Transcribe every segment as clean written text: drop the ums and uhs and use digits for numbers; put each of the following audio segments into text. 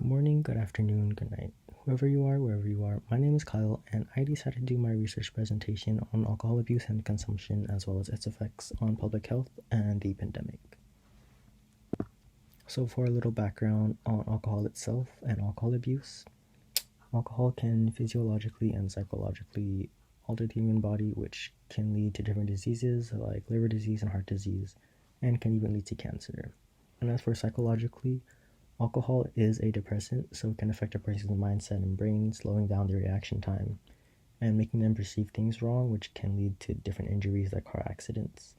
Good morning, good afternoon, good night. Whoever you are, wherever you are, my name is Kyle, and I decided to do my research presentation on alcohol abuse and consumption, as well as its effects on public health and the pandemic. So, for a little background on alcohol itself and alcohol abuse, alcohol can physiologically and psychologically alter the human body, which can lead to different diseases like liver disease and heart disease, and can even lead to cancer. And as for psychologically, alcohol is a depressant, so it can affect a person's mindset and brain, slowing down their reaction time and making them perceive things wrong, which can lead to different injuries like car accidents.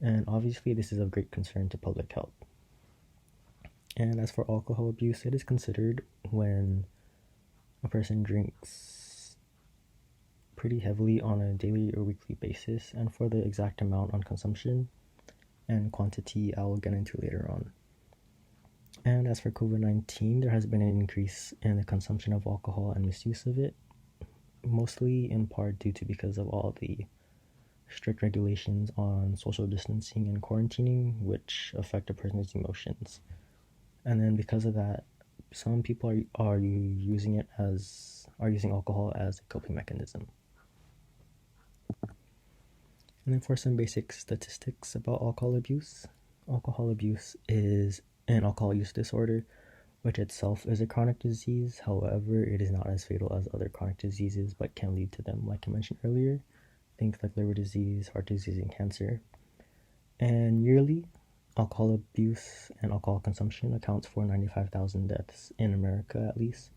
And obviously, this is of great concern to public health. And as for alcohol abuse, it is considered when a person drinks pretty heavily on a daily or weekly basis, and for the exact amount on consumption and quantity, I will get into later on. And as for COVID-19, there has been an increase in the consumption of alcohol and misuse of it, mostly in part due to because of all the strict regulations on social distancing and quarantining, which affect a person's emotions. And then because of that, some people are using alcohol as a coping mechanism. And then for some basic statistics about alcohol abuse is an alcohol use disorder, which itself is a chronic disease. However, it is not as fatal as other chronic diseases, but can lead to them, like I mentioned earlier, things like liver disease, heart disease, and cancer. And yearly, alcohol abuse and alcohol consumption accounts for 95,000 deaths in America, at least,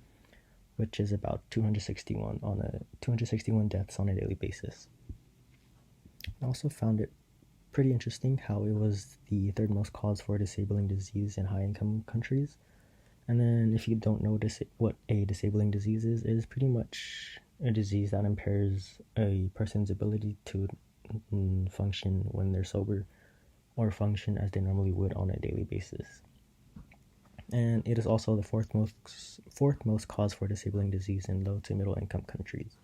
which is about 261 deaths on a daily basis. I also found it pretty interesting how it was the third most cause for disabling disease in high-income countries. And then if you don't know what a disabling disease is, it is pretty much a disease that impairs a person's ability to function when they're sober or function as they normally would on a daily basis. And it is also the fourth most cause for disabling disease in low to middle income countries.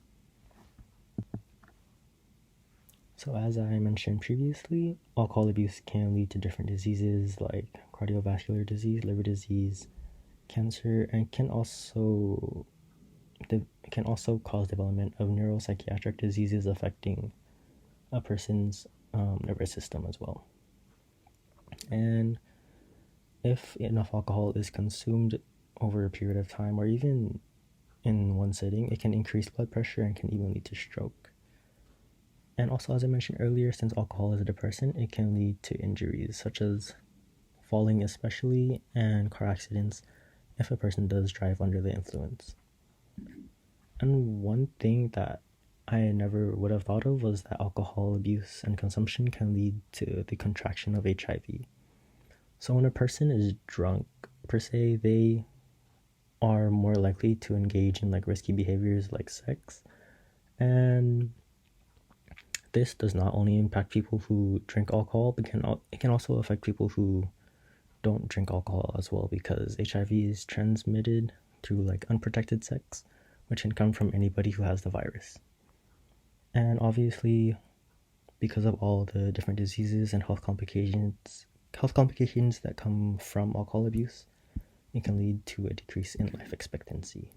So as I mentioned previously, alcohol abuse can lead to different diseases like cardiovascular disease, liver disease, cancer, and can also cause development of neuropsychiatric diseases affecting a person's nervous system as well. And if enough alcohol is consumed over a period of time, or even in one sitting, it can increase blood pressure and can even lead to stroke. And also, as I mentioned earlier, since alcohol is a depressant, it can lead to injuries such as falling especially, and car accidents if a person does drive under the influence. And one thing that I never would have thought of was that alcohol abuse and consumption can lead to the contraction of HIV. So when a person is drunk, per se, they are more likely to engage in risky behaviors like sex. And this does not only impact people who drink alcohol, but it can also affect people who don't drink alcohol as well, because HIV is transmitted through unprotected sex, which can come from anybody who has the virus. And obviously, because of all the different diseases and health complications that come from alcohol abuse, it can lead to a decrease in life expectancy.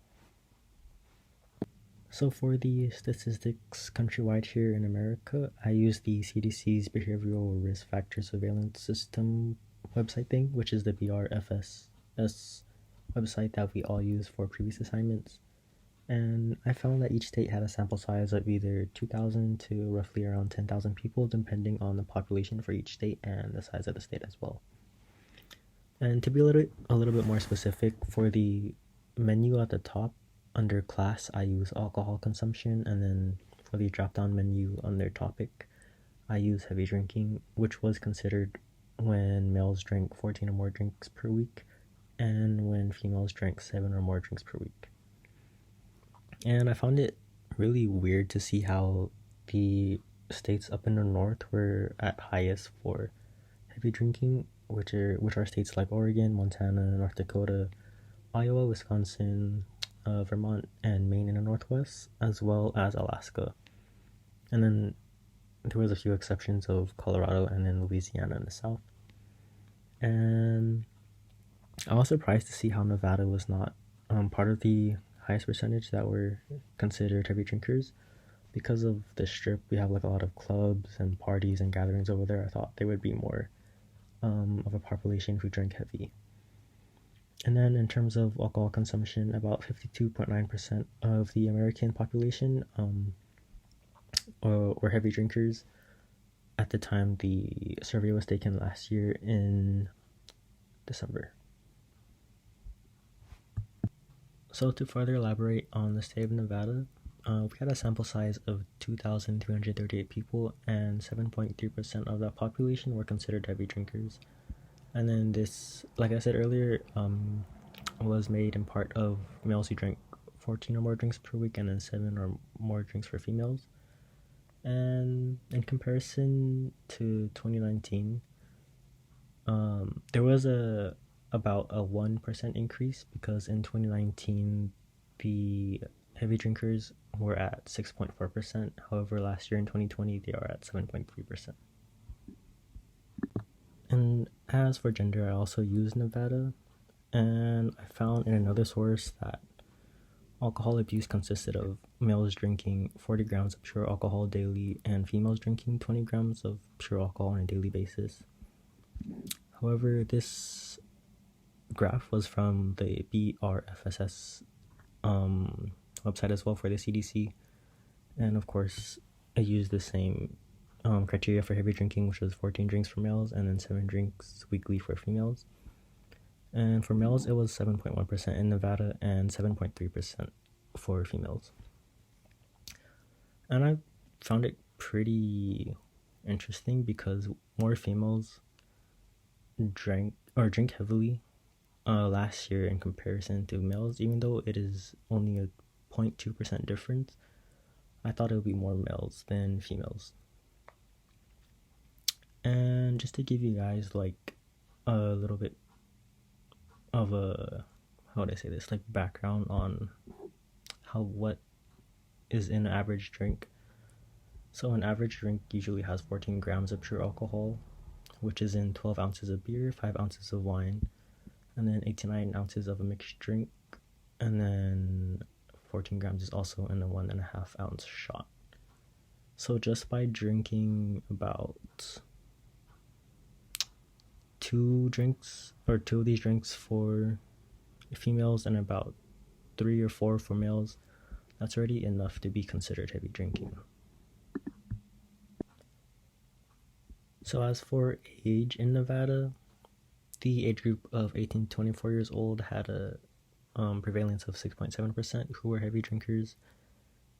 So for the statistics countrywide here in America, I use the CDC's Behavioral Risk Factor Surveillance System website thing, which is the BRFS website that we all use for previous assignments. And I found that each state had a sample size of either 2,000 to roughly around 10,000 people, depending on the population for each state and the size of the state as well. And to be a little bit more specific, for the menu at the top, under class, I use alcohol consumption, and then for the drop-down menu under topic, I use heavy drinking, which was considered when males drank 14 or more drinks per week, and when females drank 7 or more drinks per week. And I found it really weird to see how the states up in the north were at highest for heavy drinking, which are states like Oregon, Montana, North Dakota, Iowa, Wisconsin, Vermont, and Maine in the northwest, as well as Alaska. And then there was a few exceptions of Colorado and then Louisiana in the south. And I was surprised to see how Nevada was not part of the highest percentage that were considered heavy drinkers. Because of the strip, we have like a lot of clubs and parties and gatherings over there. I thought they would be more of a population who drank heavy. And then in terms of alcohol consumption, about 52.9% of the American population were heavy drinkers at the time the survey was taken last year in December. So to further elaborate on the state of Nevada, we had a sample size of 2,338 people, and 7.3% of that population were considered heavy drinkers. And then this, like I said earlier, was made in part of males who drank 14 or more drinks per week, and then 7 or more drinks for females. And in comparison to 2019, there was about a 1% increase, because in 2019 the heavy drinkers were at 6.4%. However, last year in 2020 they are at 7.3%. And as for gender, I also used Nevada, and I found in another source that alcohol abuse consisted of males drinking 40 grams of pure alcohol daily and females drinking 20 grams of pure alcohol on a daily basis. However, this graph was from the BRFSS website as well for the CDC, and of course I used the same criteria for heavy drinking, which was 14 drinks for males and then 7 drinks weekly for females. And for males, it was 7.1% in Nevada and 7.3% for females. And I found it pretty interesting because more females drink heavily last year in comparison to males, even though it is only a 0.2% difference. I thought it would be more males than females. And just to give you guys like a little bit of a, how would I say this, like background on what is in an average drink. So an average drink usually has 14 grams of pure alcohol, which is in 12 ounces of beer, 5 ounces of wine, and then 8 to 9 ounces of a mixed drink, and then 14 grams is also in a 1.5 ounce shot. So just by drinking about two of these drinks for females and about 3 or 4 for males, that's already enough to be considered heavy drinking. So as for age in Nevada, the age group of 18 to 24 years old had a prevalence of 6.7% who were heavy drinkers.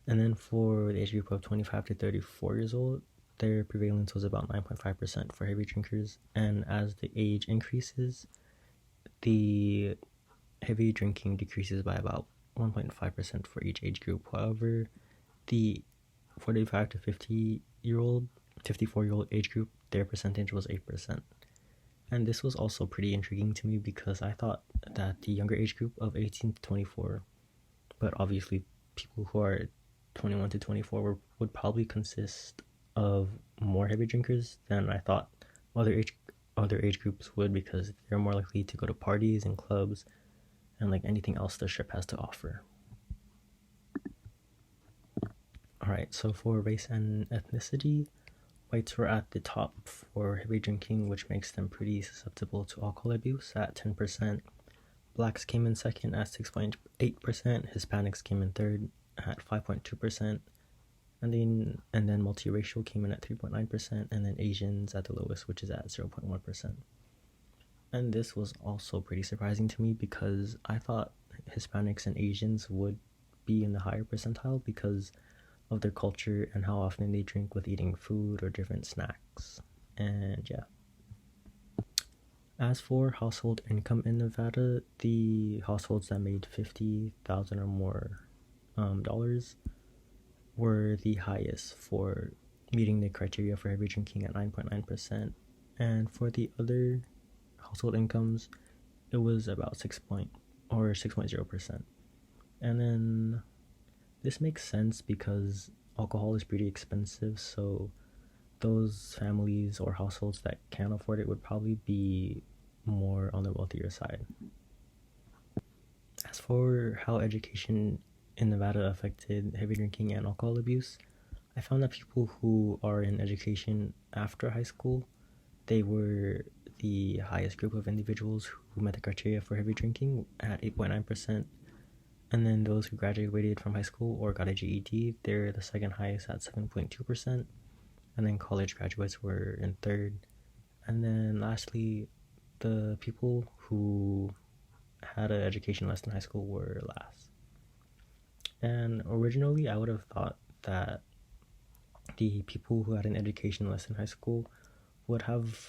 And then for the age group of 25 to 34 years old, their prevalence was about 9.5% for heavy drinkers. And as the age increases, the heavy drinking decreases by about 1.5% for each age group. However, the 45 to 54-year-old age group, their percentage was 8%. And this was also pretty intriguing to me because I thought that the younger age group of 18 to 24, but obviously people who are 21 to 24 would probably consist of more heavy drinkers than I thought other age groups would, because they're more likely to go to parties and clubs and like anything else the strip has to offer. Alright, so for race and ethnicity, whites were at the top for heavy drinking, which makes them pretty susceptible to alcohol abuse at 10%. Blacks came in second at 6.8%, Hispanics came in third at 5.2%, and then multiracial came in at 3.9%, and then Asians at the lowest, which is at 0.1%. And this was also pretty surprising to me because I thought Hispanics and Asians would be in the higher percentile because of their culture and how often they drink with eating food or different snacks. And yeah. As for household income in Nevada, the households that made $50,000 or more dollars were the highest for meeting the criteria for heavy drinking at 9.9%. And for the other household incomes, it was about 6.0%. And then this makes sense because alcohol is pretty expensive, so those families or households that can't afford it would probably be more on the wealthier side. As for how education in Nevada affected heavy drinking and alcohol abuse, I found that people who are in education after high school, they were the highest group of individuals who met the criteria for heavy drinking at 8.9%. And then those who graduated from high school or got a GED, they're the second highest at 7.2%. And then college graduates were in third. And then lastly, the people who had an education less than high school were last. And originally, I would have thought that the people who had an education less than high school would have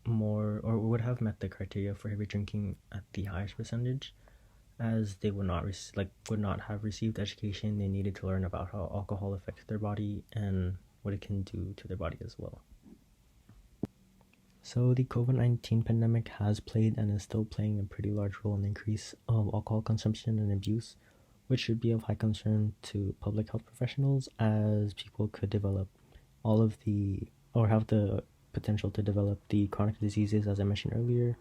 more or would have met the criteria for heavy drinking at the highest percentage, as they would not have received education they needed to learn about how alcohol affects their body and what it can do to their body as well. So the COVID-19 pandemic has played and is still playing a pretty large role in the increase of alcohol consumption and abuse, which should be of high concern to public health professionals, as people could develop all of the or have the potential to develop the chronic diseases as I mentioned earlier,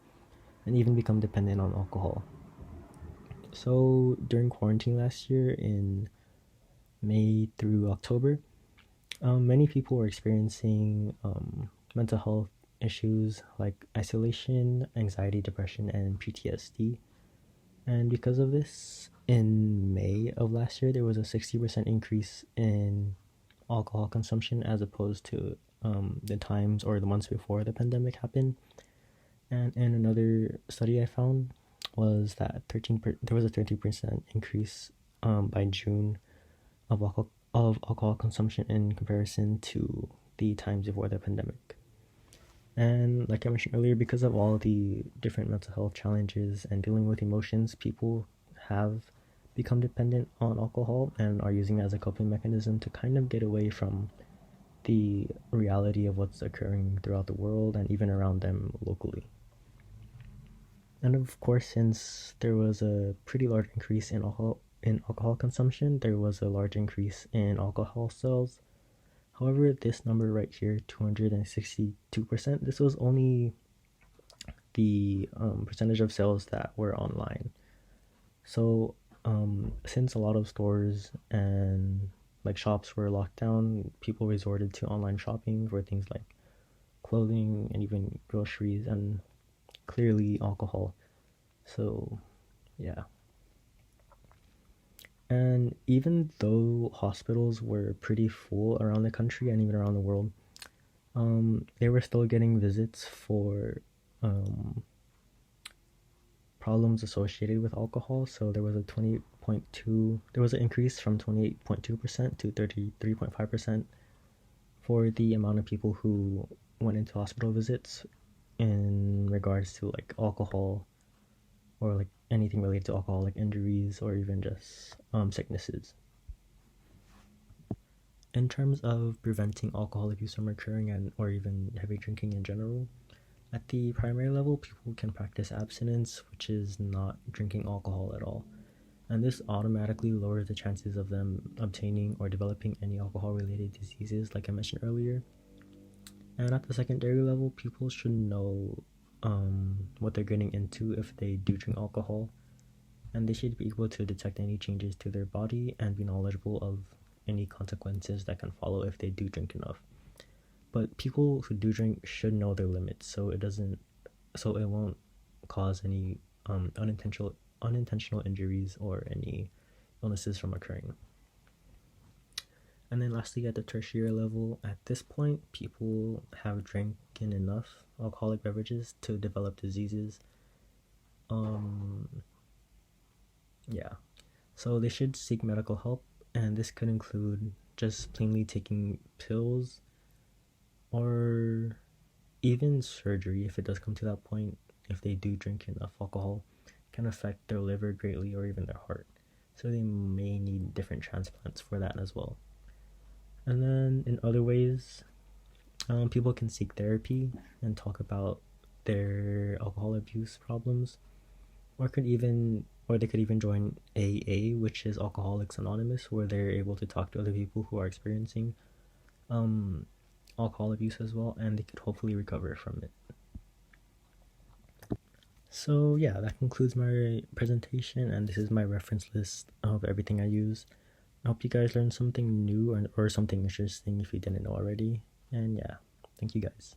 and even become dependent on alcohol. So during quarantine last year in May through October, many people were experiencing mental health issues like isolation, anxiety, depression, and PTSD. And because of this, in May of last year, there was a 60% increase in alcohol consumption as opposed to the times or the months before the pandemic happened. And in another study I found was that there was a 13% increase by June of alcohol consumption in comparison to the times before the pandemic. And like I mentioned earlier, because of all the different mental health challenges and dealing with emotions, people have become dependent on alcohol and are using it as a coping mechanism to kind of get away from the reality of what's occurring throughout the world and even around them locally. And of course, since there was a pretty large increase in alcohol consumption, there was a large increase in alcohol sales. However, this number right here, 262%, this was only the percentage of sales that were online. So since a lot of stores and like shops were locked down, people resorted to online shopping for things like clothing and even groceries and clearly alcohol. So yeah. And even though hospitals were pretty full around the country and even around the world, they were still getting visits for problems associated with alcohol. So there was there was an increase from 28.2% to 33.5% for the amount of people who went into hospital visits in regards to like alcohol or like anything related to alcohol, like injuries or even just sicknesses. In terms of preventing alcohol abuse from occurring or even heavy drinking in general, at the primary level, people can practice abstinence, which is not drinking alcohol at all. And this automatically lowers the chances of them obtaining or developing any alcohol-related diseases, like I mentioned earlier. And at the secondary level, people should know what they're getting into if they do drink alcohol, and they should be able to detect any changes to their body and be knowledgeable of any consequences that can follow if they do drink enough. But people who do drink should know their limits, so it won't cause any unintentional injuries or any illnesses from occurring. And then lastly, at the tertiary level, at this point, people have drinking enough alcoholic beverages to develop diseases. Yeah. So they should seek medical help, and this could include just plainly taking pills or even surgery if it does come to that point. If they do drink enough alcohol, can affect their liver greatly or even their heart. So they may need different transplants for that as well. And then in other ways, people can seek therapy and talk about their alcohol abuse problems, or they could even join AA, which is Alcoholics Anonymous, where they're able to talk to other people who are experiencing alcohol abuse as well, and they could hopefully recover from it. So yeah, that concludes my presentation, and this is my reference list of everything I use. I hope you guys learned something new or something interesting if you didn't know already. And yeah, thank you guys.